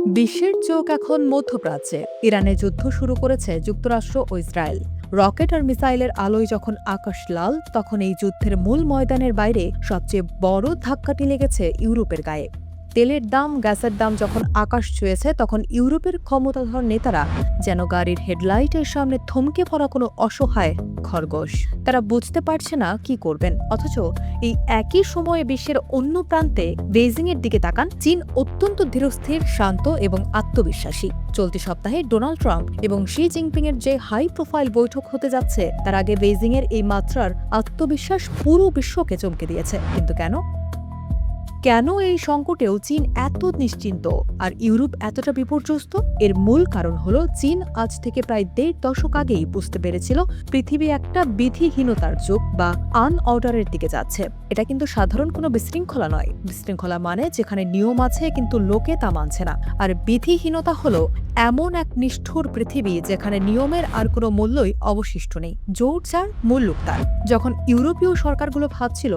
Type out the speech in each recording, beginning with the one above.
বিশ্বের চোখ এখন মধ্যপ্রাচ্যে। ইরানে যুদ্ধ শুরু করেছে যুক্তরাষ্ট্র ও ইসরায়েল। রকেট আর মিসাইলের আলোয় যখন আকাশ লাল, তখন এই যুদ্ধের মূল ময়দানের বাইরে সবচেয়ে বড় ধাক্কাটি লেগেছে ইউরোপের গায়ে। তেলের দাম, গ্যাসের দাম যখন আকাশ ছুঁয়েছে, তখন ইউরোপের ক্ষমতাধর নেতারা যেন গাড়ির হেডলাইটের সামনে থমকে পড়া কোনো অসহায় খরগোশ। তারা বুঝতে পারছে না কি করবেন। অথচ এই একই সময়ে বিশ্বের অন্য প্রান্তে বেইজিংয়ের দিকে তাকান। চীন অত্যন্ত ধীরস্থির, শান্ত এবং আত্মবিশ্বাসী। চলতি সপ্তাহে ডোনাল্ড ট্রাম্প এবং শি জিনপিং এর যে হাই প্রোফাইল বৈঠক হতে যাচ্ছে, তার আগে বেইজিংয়ের এই মাত্রার আত্মবিশ্বাস পুরো বিশ্বকে চমকে দিয়েছে। কিন্তু কেন এই সংকটেও চীন এত নিশ্চিন্ত আর ইউরোপ এতটা বিপর্যস্ত? এর মূল কারণ হলো, চীন আজ থেকে প্রায় ১.৫ দশক আগেই বুঝতে পেরেছিল পৃথিবী একটা বিধিহীনতার যুগ বা আনঅর্ডারের দিকে যাচ্ছে। এটা কিন্তু সাধারণ কোনো বিশৃঙ্খলা নয়। বিশৃঙ্খলা মানে যেখানে নিয়ম আছে কিন্তু লোকে তা মানছে না। আর বিধিহীনতা হলো এমন এক নিষ্ঠুর পৃথিবী যেখানে নিয়মের আর কোনো মূল্যই অবশিষ্ট নেই। জোর যার, মূল্য তার। যখন ইউরোপীয় সরকারগুলো ভাবছিল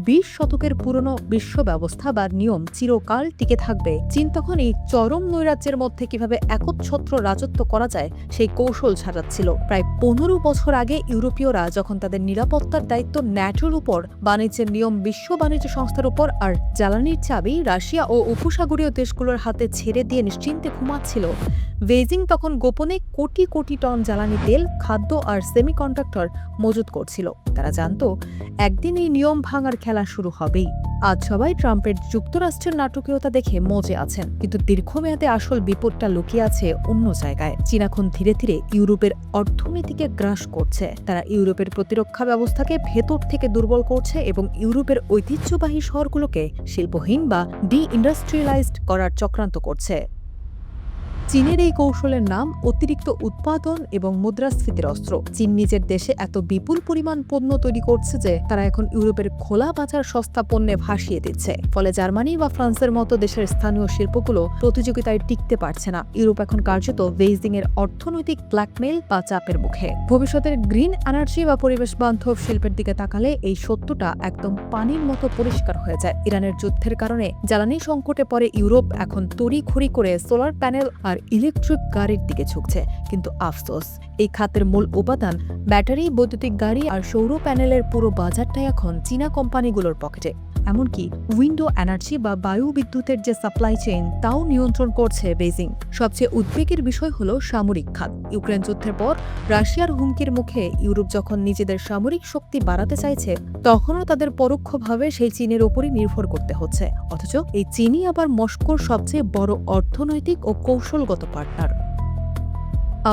২০ শতকের পুরনো বিশ্ব ব্যবস্থা বা নিয়ম চিরকাল টিকে থাকবে, চীন তখন এই চরম নৈরাজ্যের মধ্যে কিভাবে একচ্ছত্র রাজত্ব করা যায় সেই কৌশল ছাড়াচ্ছিল। প্রায় ১৫ বছর আগে ইউরোপীয়রা যখন তাদের নিরাপত্তার দায়িত্ব ন্যাটোর উপর, বাণিজ্যের নিয়ম বিশ্ব বাণিজ্য সংস্থার উপর, আর জ্বালানির চাবি রাশিয়া ও উপসাগরীয় দেশগুলোর হাতে ছেড়ে দিয়ে নিশ্চিন্তে ঘুমাচ্ছিল, বেইজিং তখন গোপনে কোটি কোটি টন জ্বালানি তেল, খাদ্য আর সেমিকন্ডাক্টর মজুত করছিল। তারা জানত একদিন এই নিয়ম ভাঙার খেলা শুরু হবেই। আজ সবাই ট্রাম্পের যুক্তরাষ্ট্রের নাটকীয়তা দেখে মজে আছেন, কিন্তু দীর্ঘমেয়াদে আসল বিপদটা লুকিয়ে আছে অন্য জায়গায়। চীন এখন ধীরে ধীরে ইউরোপের অর্থনীতিকে গ্রাস করছে। তারা ইউরোপের প্রতিরক্ষা ব্যবস্থাকে ভেতর থেকে দুর্বল করছে এবং ইউরোপের ঐতিহ্যবাহী শহরগুলোকে শিল্পহীন বা ডি-ইন্ডাস্ট্রিয়ালাইজড করার চক্রান্ত করছে। চীনের এই কৌশলের নাম অতিরিক্ত উৎপাদন এবং মুদ্রাস্ফীতির অস্ত্র। চীন নিজের দেশে এত বিপুল পরিমাণ পণ্য তৈরি করছে যে তারা এখন ইউরোপের খোলা বাজার সস্তা পণ্যে ভাসিয়ে দিচ্ছে। ফলে জার্মানি বা ফ্রান্সের মতো দেশের স্থানীয় শিল্পগুলো প্রতিযোগিতায় টিকতে পারছে না। ইউরোপ এখন কার্যত বেইজিং এর অর্থনৈতিক ব্ল্যাকমেইল বা চাপের মুখে। ভবিষ্যতের গ্রিন এনার্জি বা পরিবেশ বান্ধব শিল্পের দিকে তাকালে এই সত্যটা একদম পানির মতো পরিষ্কার হয়ে যায়। ইরানের যুদ্ধের কারণে জ্বালানি সংকটে পড়ে ইউরোপ এখন তড়িঘড়ি করে সোলার প্যানেল আর ইলেকট্রিক গাড়ির দিকে ঝুঁকছে। কিন্তু আফসোস, এই খাতের মূল উপাদান ব্যাটারি, বৈদ্যুতিক গাড়ি আর সৌর প্যানেলের পুরো বাজারটাই এখন চীনা কোম্পানিগুলোর পকেটে। এমনকি উইন্ডো এনার্জি বা বায়ু বিদ্যুতের যে সাপ্লাই চেইন, তাও নিয়ন্ত্রণ করছে বেইজিং। সবচেয়ে উদ্বেগের বিষয় হলো সামরিক খাত। ইউক্রেন যুদ্ধের পর রাশিয়ার হুমকির মুখে ইউরোপ যখন নিজেদের সামরিক শক্তি বাড়াতে চাইছে, তখনও তাদের পরোক্ষভাবে সেই চীনের ওপরই নির্ভর করতে হচ্ছে। অথচ এই চীনই আবার মস্কোর সবচেয়ে বড় অর্থনৈতিক ও কৌশলগত পার্টনার।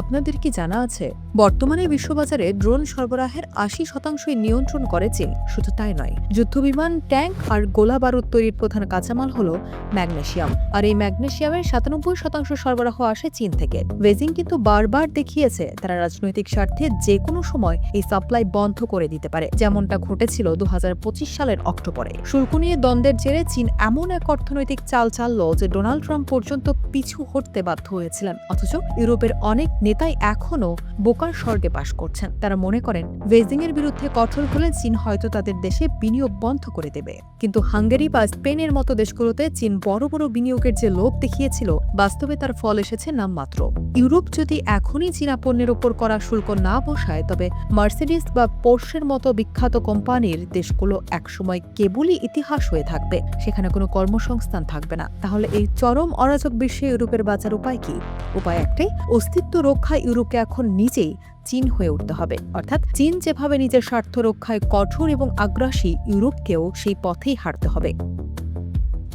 আপনাদের কি জানা আছে, বর্তমানে বিশ্ববাজারে ড্রোন সরবরাহের ৮০% নিয়ন্ত্রণ করে চীন? শুধু তাই নয়, যুদ্ধবিমান, ট্যাঙ্ক আর গোলা বারুদ তৈরির প্রধান কাঁচামাল হলো ম্যাগনেসিয়াম। আর এই ম্যাগনেসিয়ামের ৯৭% সরবরাহ আসে চীন থেকে। বেইজিং কিন্তু বারবার দেখিয়েছে তারা রাজনৈতিক স্বার্থে যে কোনো সময় এই সাপ্লাই বন্ধ করে দিতে পারে, যেমনটা ঘটেছিল ২০২৫ সালের অক্টোবরে। শুল্ক নিয়ে দ্বন্দ্বের জেরে চীন এমন এক অর্থনৈতিক চাল চালল যে ডোনাল্ড ট্রাম্প পর্যন্ত পিছু হটতে বাধ্য হয়েছিলেন। অথচ ইউরোপের অনেক নেতাই এখনও বোকার স্বর্গে বাস করছেন। তারা মনে করেন বেইজিং এর বিরুদ্ধে কঠোর হলে চীন হয়তো তাদের দেশে বিনিয়োগ বন্ধ করে দেবে। কিন্তু হাঙ্গেরি বা স্পেনের মতো দেশগুলোতে চীন বড় বড় বিনিয়োগের যে লোভ দেখিয়েছিল, বাস্তবে তার ফল এসেছে নামমাত্র। ইউরোপ যদি এখনই চীনা পণ্যের উপর করা শুল্ক না বসায়, তবে মার্সিডিস বা পোর্শের মতো বিখ্যাত কোম্পানির দেশগুলো একসময় কেবলই ইতিহাস হয়ে থাকবে। সেখানে কোনো কর্মসংস্থান থাকবে না। তাহলে এই চরম অরাজক বিশ্বে ইউরোপের বাঁচার উপায় কি? উপায় একটাই, অস্তিত্ব রক্ষায় ইউরোপকে এখন নিজেই চীন হয়ে উঠতে হবে। অর্থাৎ চীন যেভাবে নিজের স্বার্থ রক্ষায় কঠোর এবং আগ্রাসী, ইউরোপকেও সেই পথেই হাঁটতে হবে।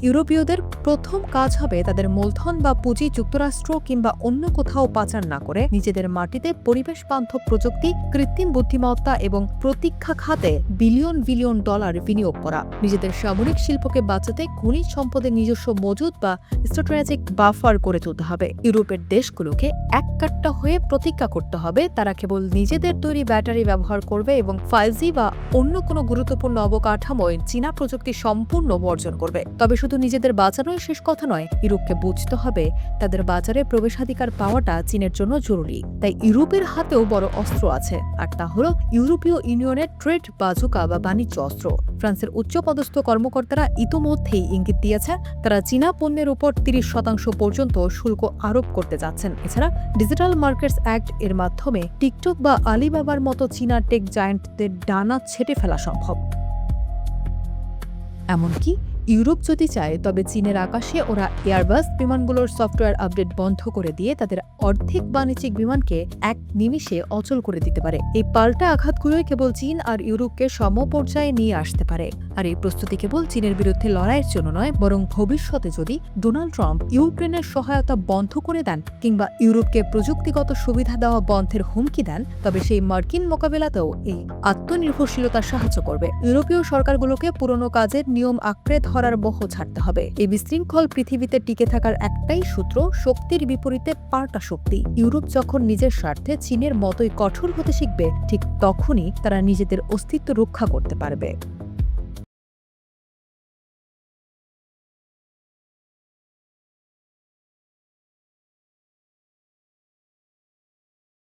ইউরোপীয়দের প্রথম কাজ হবে তাদের মূলধন বা পুঁজি যুক্তরাষ্ট্র কিংবা অন্য কোথাও পাচার না করে নিজেদের মাটিতে পরিবেশ বান্ধব প্রযুক্তি, কৃত্রিম বুদ্ধিমত্তা এবং প্রতীক্ষা খাতে বিলিয়ন বিলিয়ন ডলার বিনিয়োগ করা। নিজেদের সামরিক শিল্পকে বাঁচাতে খনিজ সম্পদের নিজস্ব মজুদ বা স্ট্র্যাটেজিক বাফার করে তুলতে হবে। ইউরোপের দেশগুলোকে এককাট্টা হয়ে প্রতিজ্ঞা করতে হবে তারা কেবল নিজেদের তৈরি ব্যাটারি ব্যবহার করবে এবং 5G বা অন্য কোনো গুরুত্বপূর্ণ অবকাঠামোয় চীনা প্রযুক্তি সম্পূর্ণ বর্জন করবে। তবে শুধু শুধু নিজেদের বাঁচানোই শেষ কথা নয়, ইউরোপকে বুঝতে হবে তাদের বাজারে প্রবেশাধিকার পাওয়াটা চীনের জন্য জরুরি। তাই ইউরোপের হাতেও বড় অস্ত্র আছে, আর তা হলো ইউরোপীয় ইউনিয়নের ট্রেড বাজুকা বা বাণিজ্য অস্ত্র। ফ্রান্সের উচ্চপদস্থ কর্মকর্তারা ইতোমধ্যেই ইঙ্গিত দিয়েছে তারা চীনা পণ্যের উপর 30% পর্যন্ত শুল্ক আরোপ করতে যাচ্ছেন। এছাড়া ডিজিটাল মার্কেটস অ্যাক্ট এর মাধ্যমে টিকটক বা আলিবাবার মতো চীনা টেক জায়ান্টদের ডানা ছেঁটে ফেলা সম্ভব। এমনকি ইউরোপ যদি চায় তবে চীনের আকাশে ওরা এয়ারবাস বিমানগুলোর সফটওয়্যার আপডেট বন্ধ করে দিয়ে তাদের অর্ধেক বাণিজ্যিক বিমানকে এক নিমিষে অচল করে দিতে পারে। এই পাল্টা আঘাতগুলোই কেবল চীন আর ইউরোপকে সমপর্যায়ে নিয়ে আসতে পারে। আর এই প্রস্তুতি কেবল চীনের বিরুদ্ধে লড়াইয়ের জন্য নয়, বরং ভবিষ্যতে যদি ডোনাল্ড ট্রাম্প ইউক্রেনের সহায়তা বন্ধ করে দেন কিংবা ইউরোপকে প্রযুক্তিগত সুবিধা দেওয়া বন্ধের হুমকি দেন, তবে সেই মার্কিন মোকাবেলাতেও এই আত্মনির্ভরশীলতা সাহায্য করবে। ইউরোপীয় সরকারগুলোকে পুরনো কাজের নিয়ম আঁকড়ে ধরার মোহ ছাড়তে হবে। এই বিশৃঙ্খল পৃথিবীতে টিকে থাকার একটাই সূত্র, শক্তির বিপরীতে পাল্টা শক্তি। ইউরোপ যখন নিজের স্বার্থে চীনের মতোই কঠোর হতে শিখবে, ঠিক তখনই তারা নিজেদের অস্তিত্ব রক্ষা করতে পারবে।